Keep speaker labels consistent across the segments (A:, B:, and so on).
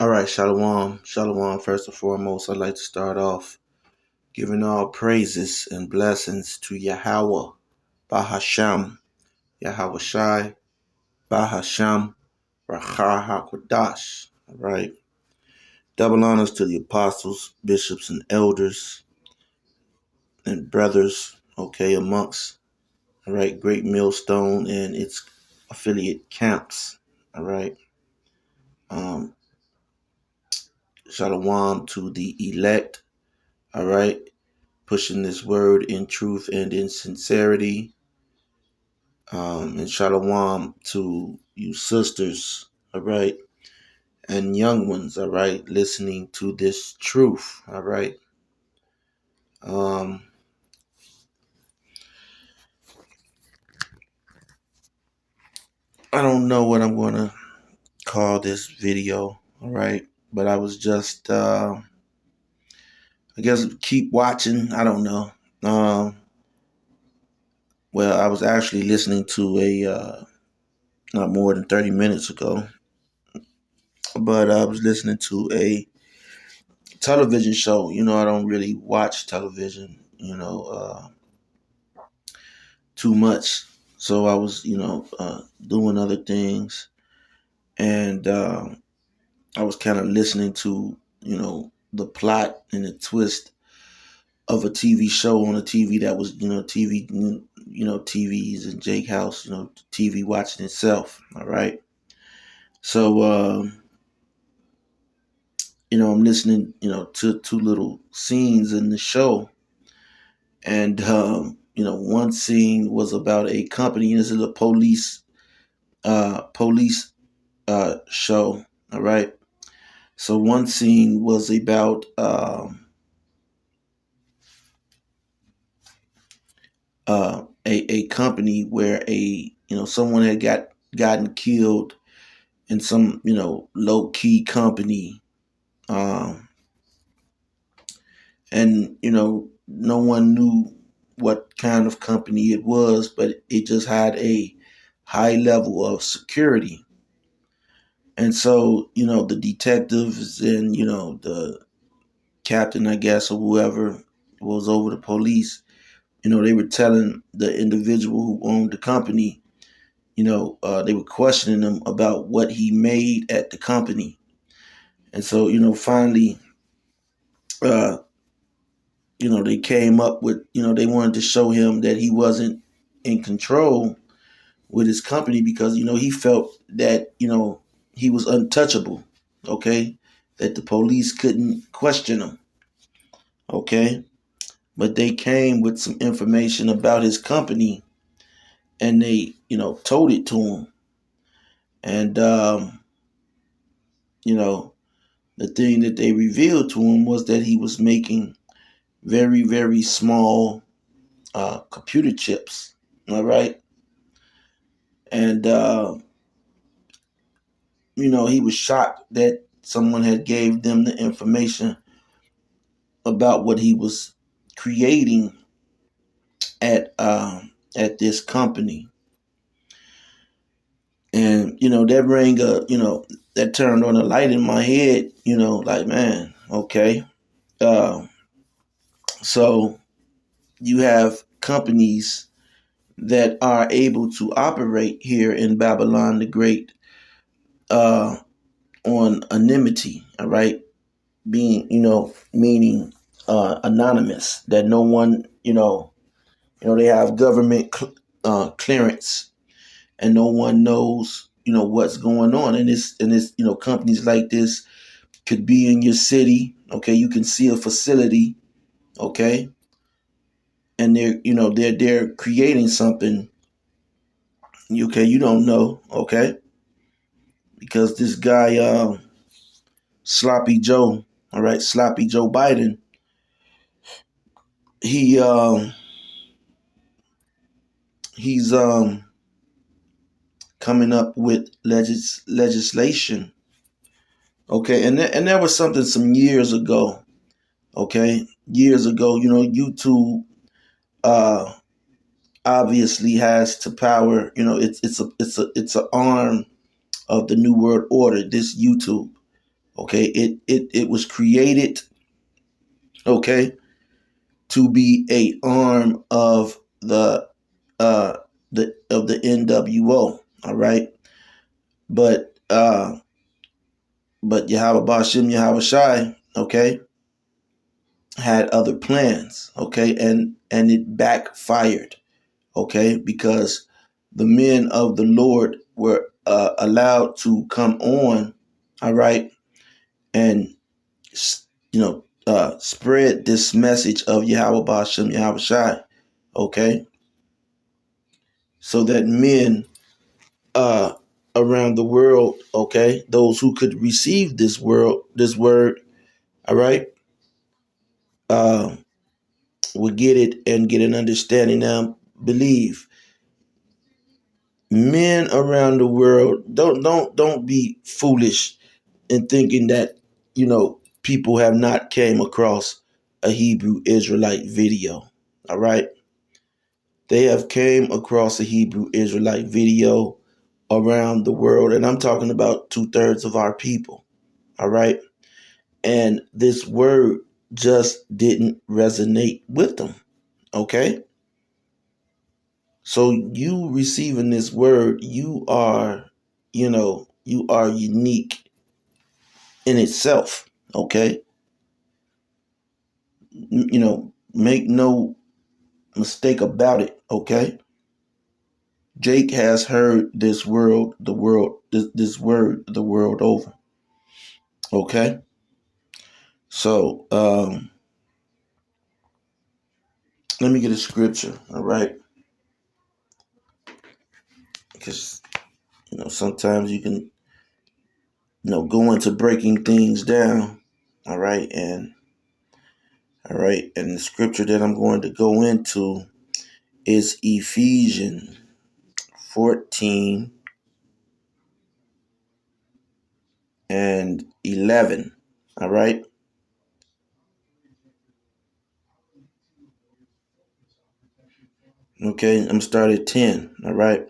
A: All right, Shalom. Shalom. First and foremost, I'd like to start off giving all praises and blessings to Yahweh, Bahasham, Yahweh Shai, Bahasham, Racha HaKodash. All right. Double honors to the apostles, bishops, and elders and brothers, okay, amongst, all right, Great Millstone and its affiliate camps. All right. Um, Shalom to the elect. All right. Pushing this word in truth and in sincerity. And shalom to you sisters, all right, and young ones, all right, listening to this truth, all right. Um, I don't know what I'm going to call this video, all right, but I was just, I guess, keep watching. I don't know. Well, I was actually listening to not more than 30 minutes ago, but I was listening to a television show. I don't really watch television, too much. So I was, doing other things, and I was kind of listening to, the plot and the twist of a TV show on a TV that was, TV, TVs and Jake House, TV watching itself. All right. So, I'm listening, to two little scenes in the show. And, one scene was about a company. This is a police show. All right. So one scene was about a company where someone had gotten killed in some low key company, um, and no one knew what kind of company it was, but it just had a high level of security. And so, the detectives and, the captain, I guess, or whoever was over the police, they were telling the individual who owned the company, they were questioning him about what he made at the company. And so, finally, uh, they came up with, they wanted to show him that he wasn't in control with his company because, he felt that, he was untouchable. Okay. That the police couldn't question him. Okay. But they came with some information about his company and they, told it to him. And, you know, the thing that they revealed to him was that he was making very, very small computer chips. All right. And, he was shocked that someone had gave them the information about what he was creating at this company. And, that rang that turned on a light in my head, like, man, okay. Uh, so you have companies that are able to operate here in Babylon the Great uh, on anonymity, all right? Being, meaning anonymous, that no one, they have government clearance and no one knows, what's going on. And this, companies like this could be in your city. Okay, you can see a facility. Okay, and they're creating something. Okay, you don't know. Okay, because this guy, Sloppy Joe, all right, Sloppy Joe Biden, he he's coming up with legislation. Okay, and there was something some years ago. Okay, years ago, YouTube uh, obviously has to power. It's a arm of the New World Order. This YouTube. Okay, it was created, okay, to be a arm of uh the NWO. All right, but Yahweh Bashim Yahweh Shai, okay, had other plans, okay, and it backfired, okay, because the men of the Lord were allowed to come on, all right, and spread this message of Yahweh Bashim Yahweh Shai, okay, so that men uh around the world, okay, those who could receive this word, all right, uh, would get it and get an understanding. Now, believe men around the world, don't be foolish in thinking that people have not came across a Hebrew Israelite video. All right, they have came across a Hebrew Israelite video around the world, and I'm talking about 2/3 of our people. All right, and this word just didn't resonate with them. Okay, so you receiving this word, you are unique in itself. Okay, make no mistake about it. Okay, Jake has heard this word the world over. Okay, so let me get a scripture. All right, because sometimes you can go into breaking things down. All right, and the scripture that I'm going to go into is Ephesians 14 and 11. All right. Okay, I'm starting at 10. All right.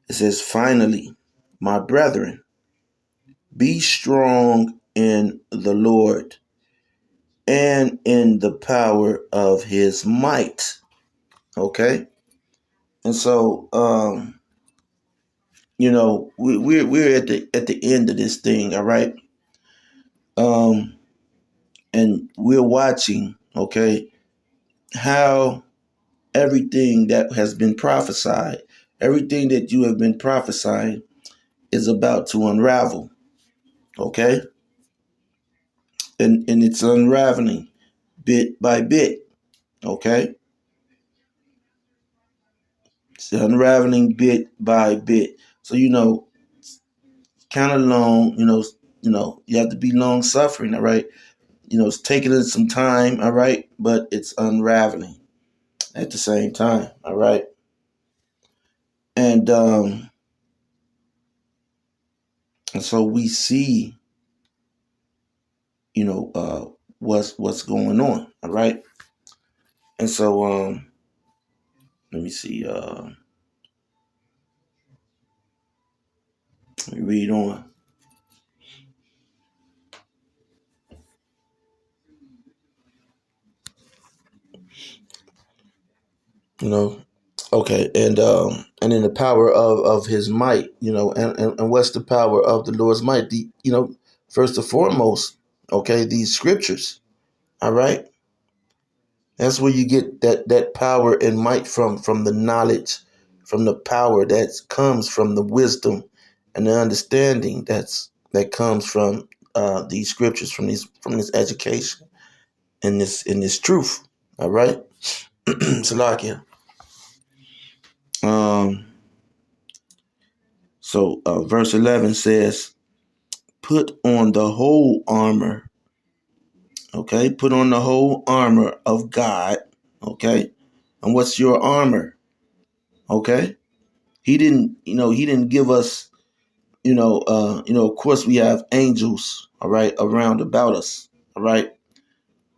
A: It says, finally, my brethren, be strong in the Lord and in the power of his might. Okay. And so, we're at the end of this thing. All right. Um, and we're watching, okay, how everything that has been prophesied, everything that you have been prophesying is about to unravel, okay? And it's unraveling bit by bit, okay? It's unraveling bit by bit. So, kind of long, you have to be long suffering, all right? It's taking us some time, all right? But it's unraveling at the same time, all right? And so we see, what's going on, all right? And so let me see, let me read on. You know, okay, and in the power of his might, and what's the power of the Lord's might? First and foremost, okay, these scriptures, all right? That's where you get that power and might from the knowledge, from the power that comes from the wisdom and the understanding that comes from these scriptures, from this education and this truth. All right. Salakia. Um verse 11 says, put on the whole armor. Okay, put on the whole armor of God. Okay. And what's your armor? Okay. He didn't give us, of course we have angels, all right, around about us, all right,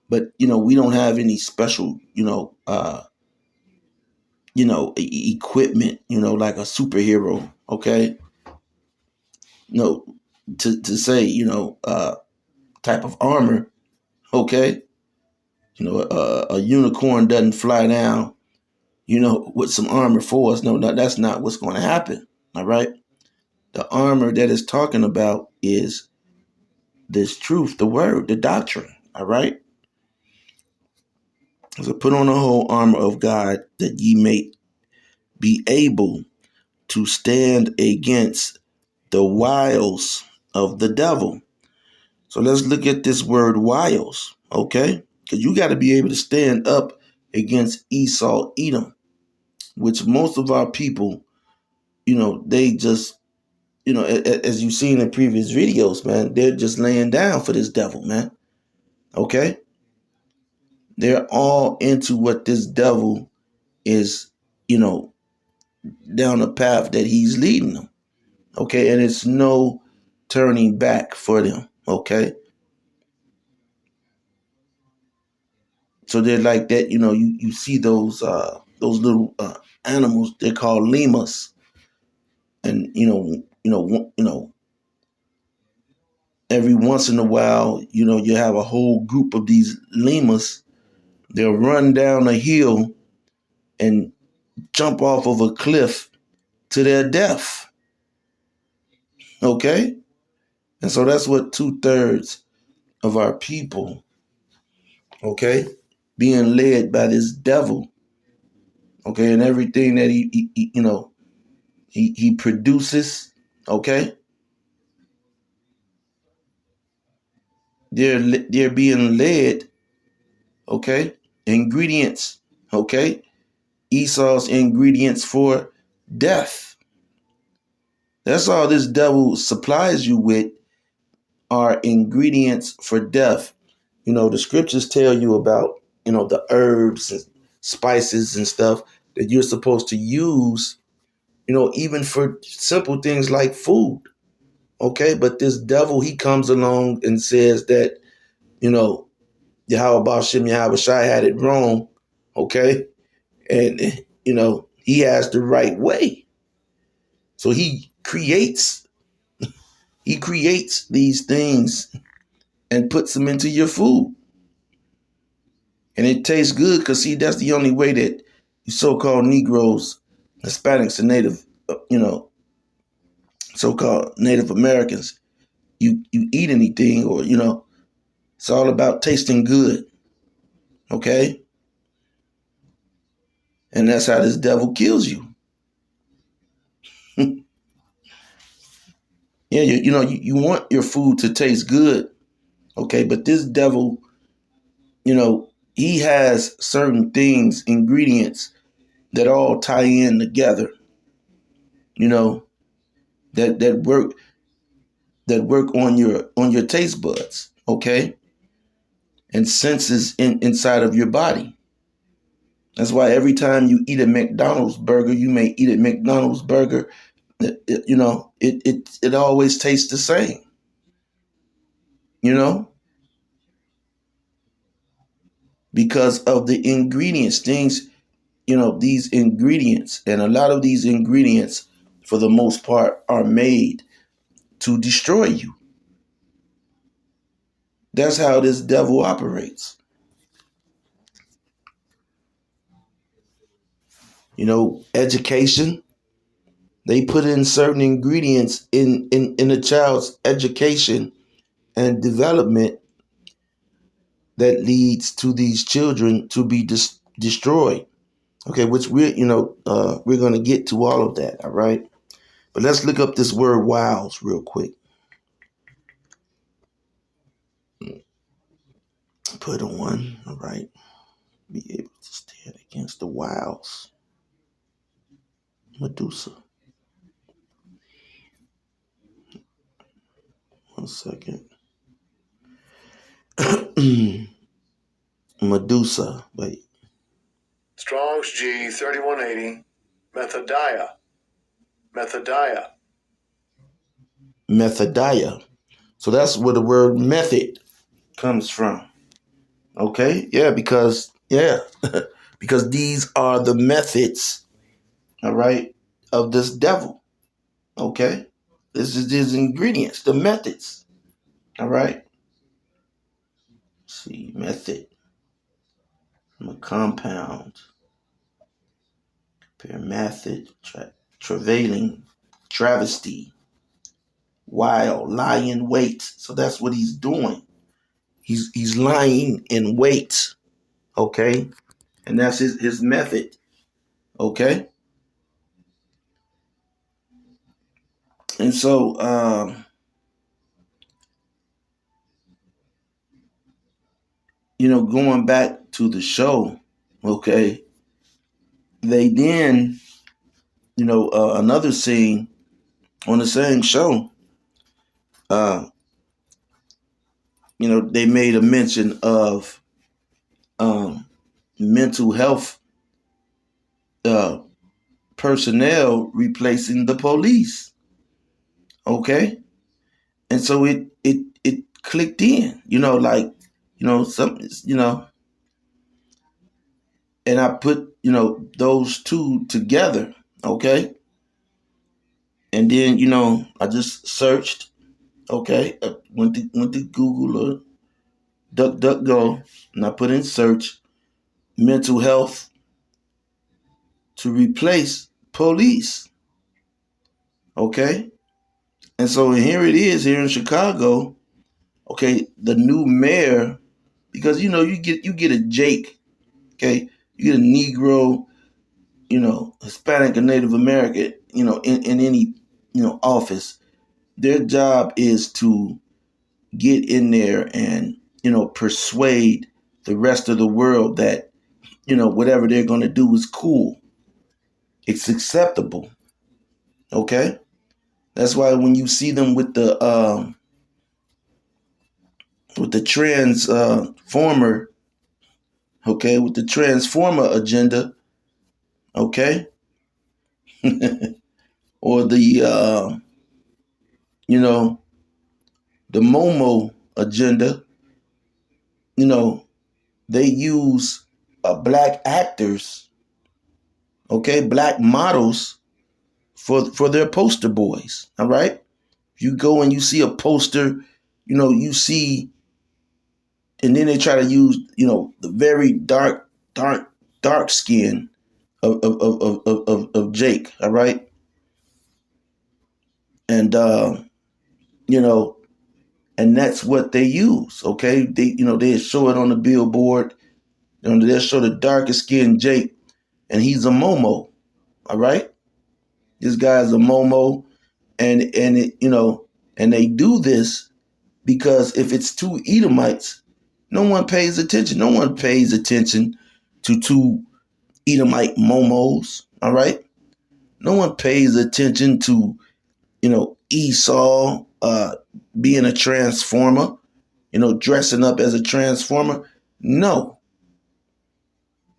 A: but we don't have any special, equipment, like a superhero, okay, no, to say, type of armor, okay? A unicorn doesn't fly down, with some armor for us. No, that's not what's going to happen. All right. The armor that it's talking about is this truth, the word, the doctrine. All right. So put on the whole armor of God that ye may be able to stand against the wiles of the devil. So let's look at this word wiles, okay? Because you got to be able to stand up against Esau, Edom, which most of our people, they just, as you've seen in previous videos, man, they're just laying down for this devil, man. Okay? They're all into what this devil is, down the path that he's leading them. Okay? And it's no turning back for them. Okay? So they're like that, you see those little animals, they're called lemurs. And every once in a while, you have a whole group of these lemurs. They'll run down a hill and jump off of a cliff to their death. Okay? And so that's what 2/3 of our people, okay, being led by this devil, okay, and everything that he produces, okay, they're being led, okay, ingredients, okay, Esau's ingredients for death. That's all this devil supplies you with are ingredients for death. The scriptures tell you about, the herbs and spices and stuff that you're supposed to use, even for simple things like food. Okay. But this devil, he comes along and says that, Yahweh Shem Yahweh Shai had it wrong. Okay. And, he has the right way. So he creates these things and puts them into your food. And it tastes good because, see, that's the only way that you so-called Negroes, Hispanics, and Native, so-called Native Americans, you eat anything, or, it's all about tasting good, okay? And that's how this devil kills you. Yeah, you want your food to taste good, okay? But this devil, he has certain things, ingredients that all tie in together, that work on your taste buds, okay, and senses inside of your body. That's why every time you eat a McDonald's burger, you may eat a McDonald's burger, it always tastes the same, you know, because of the ingredients, things, these ingredients, and a lot of these ingredients, for the most part, are made to destroy you. That's how this devil operates. Education. They put in certain ingredients in a child's education and development that leads to these children to be destroyed. Okay, which we're going to get to all of that. All right, but let's look up this word "wiles" real quick. Put on. All right, be able to stand against the wiles. Medusa. 1 second. Medusa. Wait.
B: Strong's G 3180.
A: Methodiah. So that's where the word method comes from. Okay? Yeah, because because these are the methods, all right, of this devil. Okay? This is his ingredients, the methods. All right? see, method from a compound. Compare method, travailing, travesty, while lying in wait. So that's what he's doing. He's lying in wait. Okay? And that's his method. Okay? And so going back to the show, okay, they then, another scene on the same show, uh, they made a mention of mental health uh, personnel replacing the police. Okay, and so it clicked in, like some, and I put those two together. Okay, and then I just searched. Okay, went to Google or DuckDuckGo, and I put in search mental health to replace police. Okay, and so here it is here in Chicago. Okay, the new mayor, because you get a Jake. Okay, you get a Negro, Hispanic or Native American, in any office. Their job is to get in there and persuade the rest of the world that whatever they're going to do is cool. It's acceptable. Okay, that's why when you see them with the transformer, okay, with the transformer agenda, okay, or you know the Momo agenda, you know they use black actors, okay, black models for their poster boys. All right, you go and you see a poster, you see, and then they try to use the very dark skin of Jake. All right, and you know and that's what they use. Okay, they show it on the billboard. They'll show the darkest skinned Jake, and he's a Momo. All right, this guy's a Momo, and they do this because if it's two Edomites, no one pays attention. No one pays attention to two Edomite Momos. All right, no one pays attention to Esau being a transformer, dressing up as a transformer. No,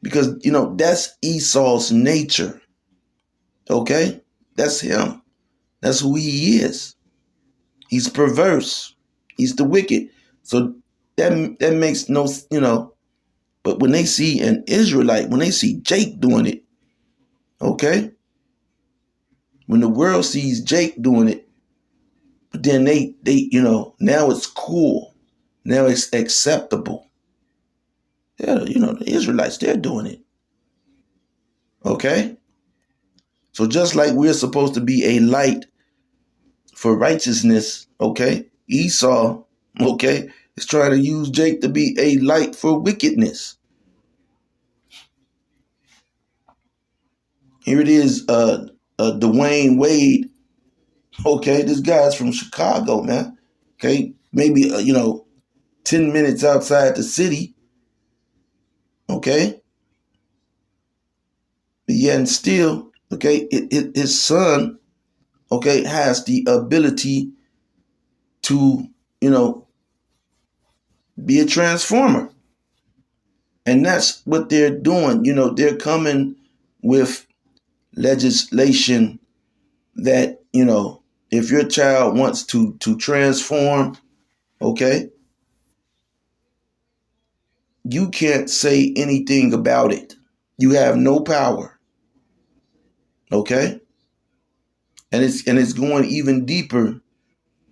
A: because that's Esau's nature. Okay, that's him. That's who he is. He's perverse. He's the wicked. So that makes no. But when they see an Israelite, when they see Jake doing it, okay, when the world sees Jake doing it, then they now it's cool. Now it's acceptable. Yeah, the Israelites, they're doing it. Okay? So just like we're supposed to be a light for righteousness, okay? Esau, okay, is trying to use Jake to be a light for wickedness. Here it is, Dwayne Wade. Okay, this guy's from Chicago, man. Okay, maybe 10 minutes outside the city. Okay, but yet and still, okay, his son, okay, has the ability to, be a transformer. And that's what they're doing. They're coming with legislation that, if your child wants to transform, okay, you can't say anything about it. You have no power. Okay? And it's going even deeper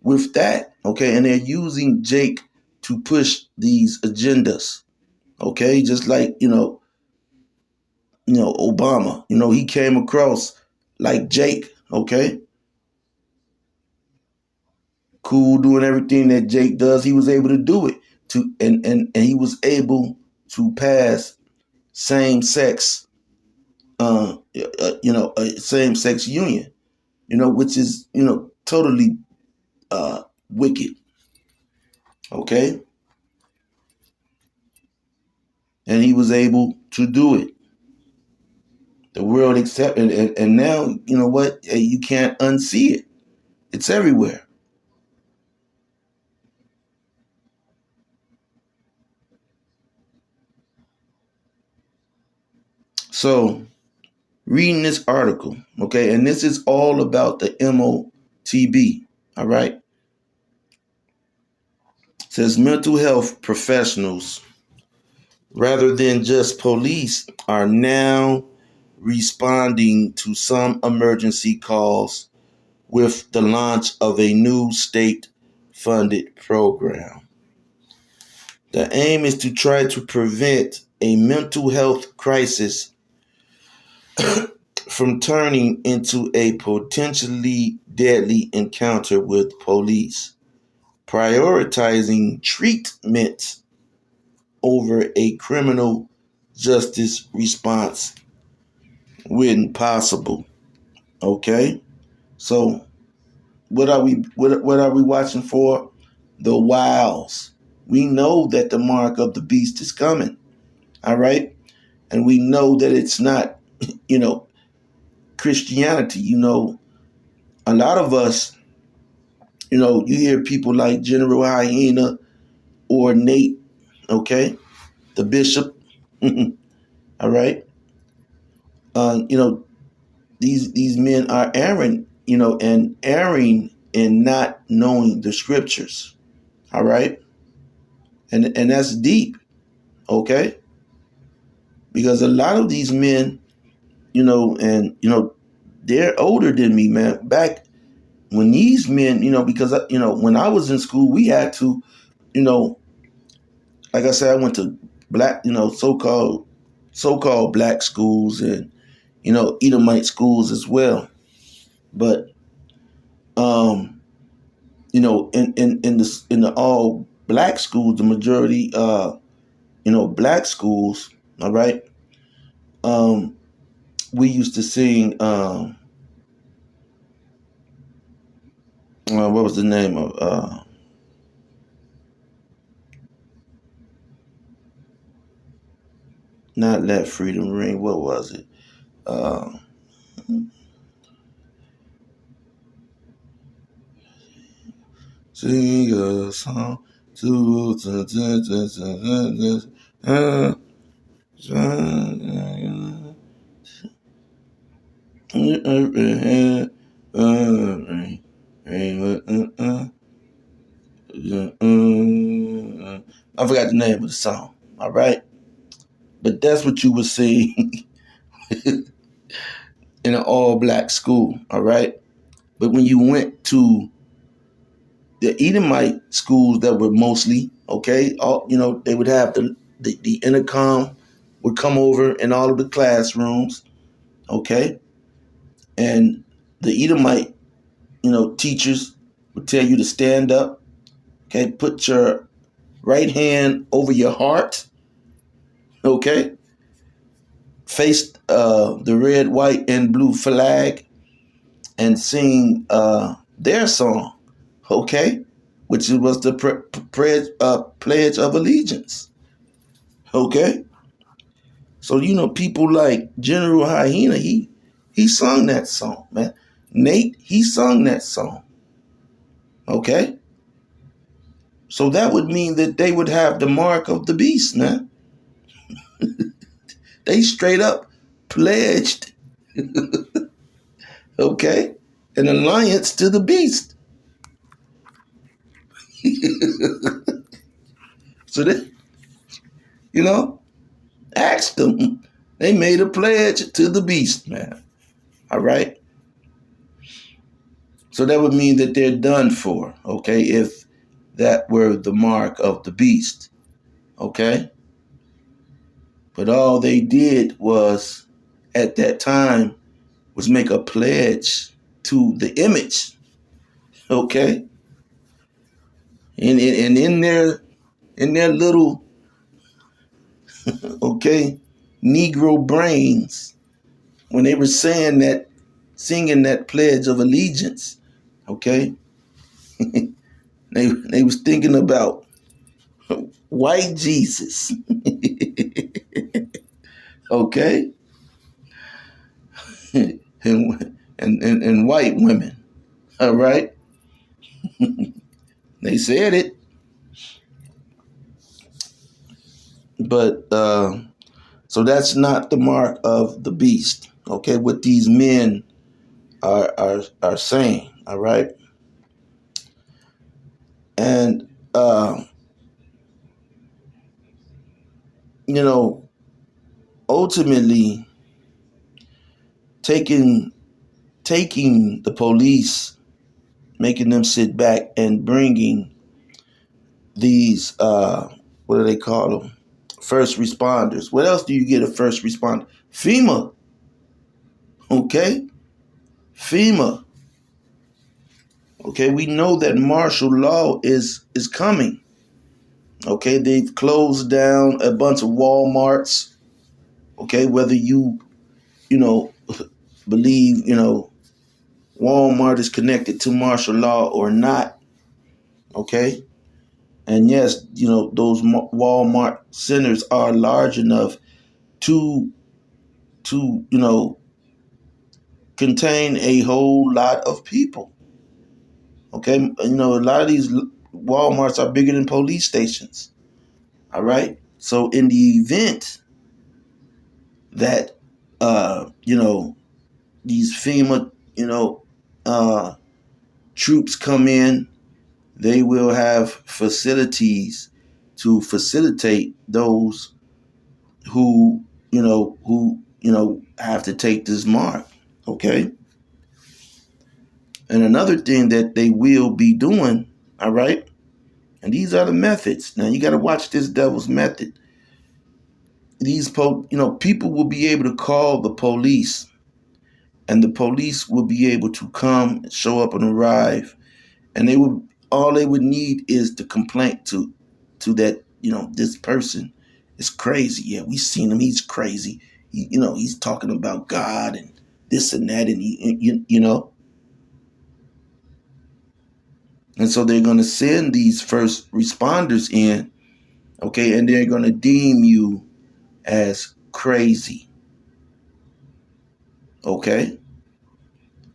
A: with that. Okay? And they're using Jake to push these agendas. Okay, just like Obama. He came across like Jake. Okay, cool, doing everything that Jake does. He was able to do it and he was able to pass same sex, same sex union. Which is totally wicked. Okay, and he was able to do it. The world accepted it, and now you know what? You can't unsee it. It's everywhere. So, reading this article, okay, and this is all about the MOTB. All right, it says mental health professionals, rather than just police, are now responding to some emergency calls with the launch of a new state funded program. The aim is to try to prevent a mental health crisis from turning into a potentially deadly encounter with police, prioritizing treatment over a criminal justice response when possible. Okay? So what are we watching for? The wiles. We know that the mark of the beast is coming. All right? And we know that it's not, you know, Christianity. A lot of us, you hear people like General Hyena or Nate, okay, the bishop. All right. Uh, you know, these men are erring, and erring in not knowing the scriptures. All right. And that's deep, okay? Because a lot of these men, they're older than me, man. Back when these men, because when I was in school, we had to, you know, like I said, I went to black, so-called black schools and Edomite schools as well. But in the all black schools, the majority black schools, all right, we used to sing what was the name of not Let Freedom Ring, what was it? Uh, Sing a song to I forgot the name of the song. All right, but that's what you were seeing in an all black school. All right, but when you went to the Edomite schools that were mostly okay, they would have the intercom would come over in all of the classrooms, okay, and the Edomite teachers would tell you to stand up, okay, put your right hand over your heart, okay, face the red, white, and blue flag, and sing their song, okay, which was the Pledge of Allegiance, okay. So people like General Hyena, he sung that song, man. Nate, he sung that song, okay. So that would mean that they would have the mark of the beast, man. They straight up pledged, okay, an alliance to the beast. So they, asked them. They made a pledge to the beast, man. All right. So that would mean that they're done for, okay? If that were the mark of the beast. Okay? But all they did was, at that time, was make a pledge to the image. Okay? And in their little, okay, Negro brains, when they were saying that, singing that pledge of allegiance, okay, they was thinking about white Jesus, okay, and white women. All right, they said it, but so that's not the mark of the beast. Okay, what these men are saying. All right, and you know, ultimately taking the police, making them sit back and bringing these what do they call them? First responders. What else do you get a first responder? FEMA. Okay? FEMA. Okay, we know that martial law is coming. Okay, they've closed down a bunch of Walmarts. Okay, whether you know believe, Walmart is connected to martial law or not. Okay? And yes, those Walmart centers are large enough to contain a whole lot of people. Okay, a lot of these WalMarts are bigger than police stations. All right, so in the event that these FEMA uh, troops come in, they will have facilities to facilitate those who have to take this mark. Okay, and another thing that they will be doing, all right, and these are the methods. Now you got to watch this devil's method. These people will be able to call the police, and the police will be able to come, show up, and arrive, and they would need is the complaint to that this person is crazy. Yeah, we seen him. He's crazy. He's talking about God and this and that, and and so they're going to send these first responders in, okay, and they're going to deem you as crazy, okay,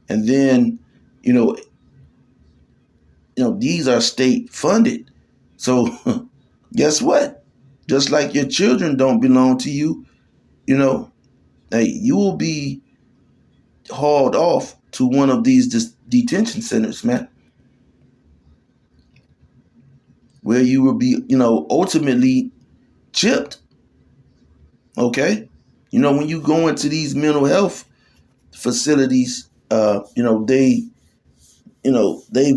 A: and then you know these are state funded, so guess what? Just like your children don't belong to you, you know, hey, you will be hauled off to one of these detention centers, man, where you will be, ultimately chipped, okay. When you go into these mental health facilities, they've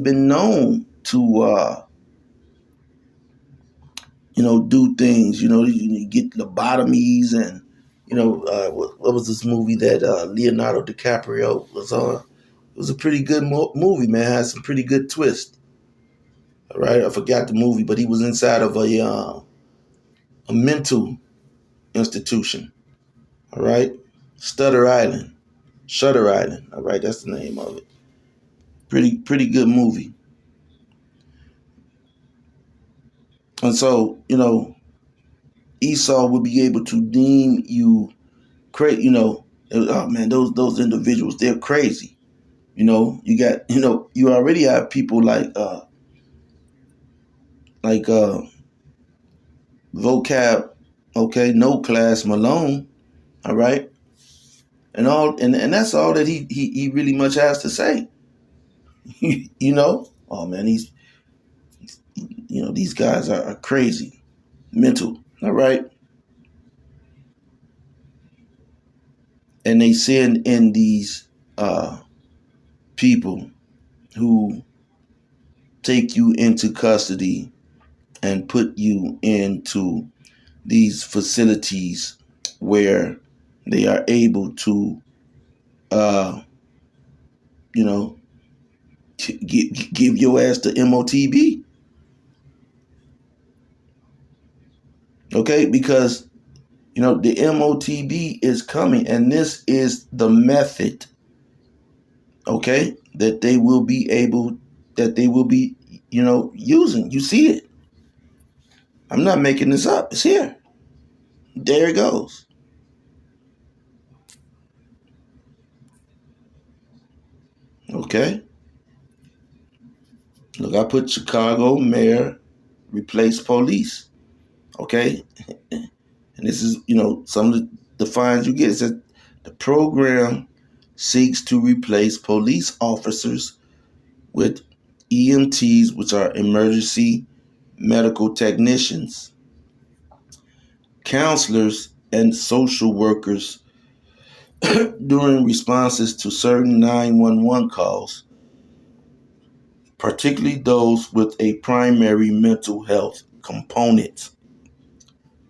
A: been known to do things. You get lobotomies and what was this movie that Leonardo DiCaprio was on? It was a pretty good movie, man. It had some pretty good twists. All right, I forgot the movie, but he was inside of a mental institution. All right, Shutter Island. All right, that's the name of it. Pretty good movie. And so Esau would be able to deem you crazy. Oh man, those individuals, they're crazy. You got you already have people like vocab, okay, no class Malone, all right, and that's all that he really much has to say. Oh man, these guys are crazy, mental, all right, and they send in these people who take you into custody and put you into these facilities where they are able to, uh, you know, give your ass the MOTB. Okay, because the MOTB is coming, and this is the method. Okay, that they will be, using. You see it. I'm not making this up. It's here. There it goes. Okay. Look, I put Chicago mayor replace police. Okay. And this is, some of the fines you get. It says the program seeks to replace police officers with EMTs, which are emergency medical technicians, counselors, and social workers during responses to certain 911 calls, particularly those with a primary mental health component.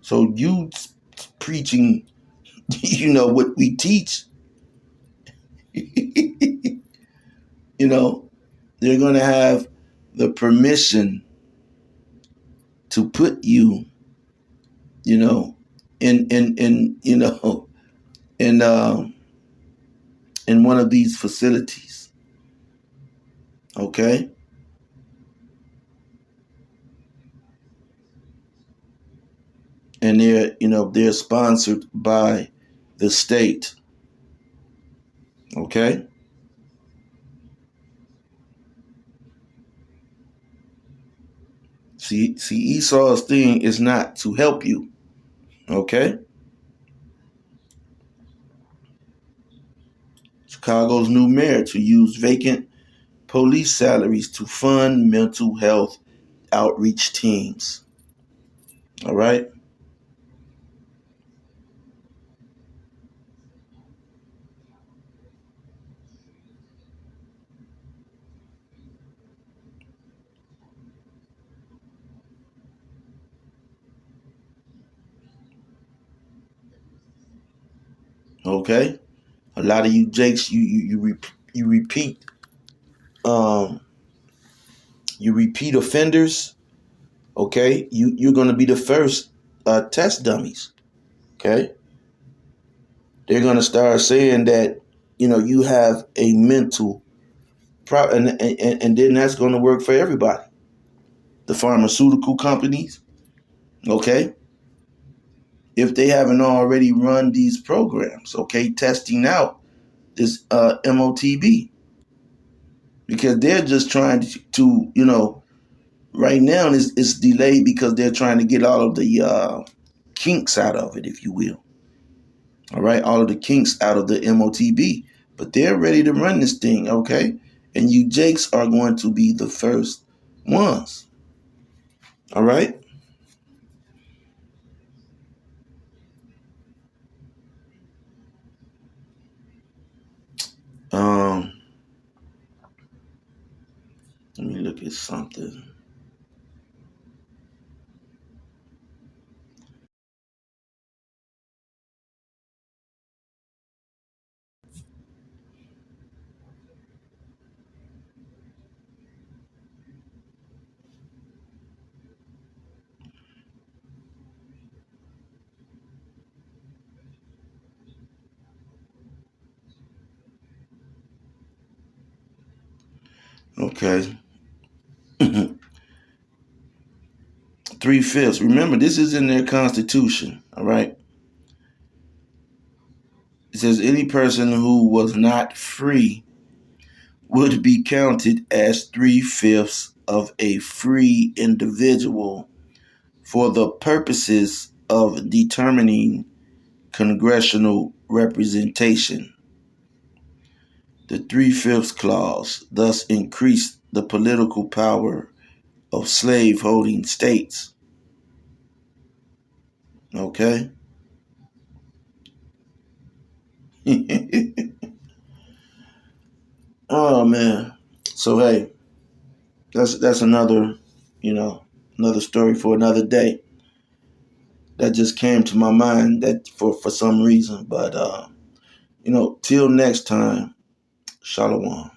A: So you preaching, what we teach, they're going to have the permission to put you, in in in one of these facilities. Okay. And they're sponsored by the state. Okay. See, Esau's thing is not to help you. Okay. Chicago's new mayor to use vacant police salaries to fund mental health outreach teams. All right. Okay. A lot of you Jakes, you repeat, um you repeat offenders. Okay. You're going to be the first test dummies. Okay. They're going to start saying that you have a mental problem, and then that's going to work for everybody. The pharmaceutical companies, okay, if they haven't already run these programs, okay, testing out this MOTB, because they're just trying to right now it's delayed because they're trying to get all of the kinks out of it, if you will. All right, all of the kinks out of the MOTB, but they're ready to run this thing, okay? And you Jakes are going to be the first ones. All right? Um, Let me look at something. Okay. 3/5. Remember, this is in their constitution. All right. It says any person who was not free would be counted as 3/5 of a free individual for the purposes of determining congressional representation. The 3/5 clause thus increased the political power of slave-holding states. Okay? Oh, man. So, hey, that's another, another story for another day. That just came to my mind that for some reason. But till next time, shalom.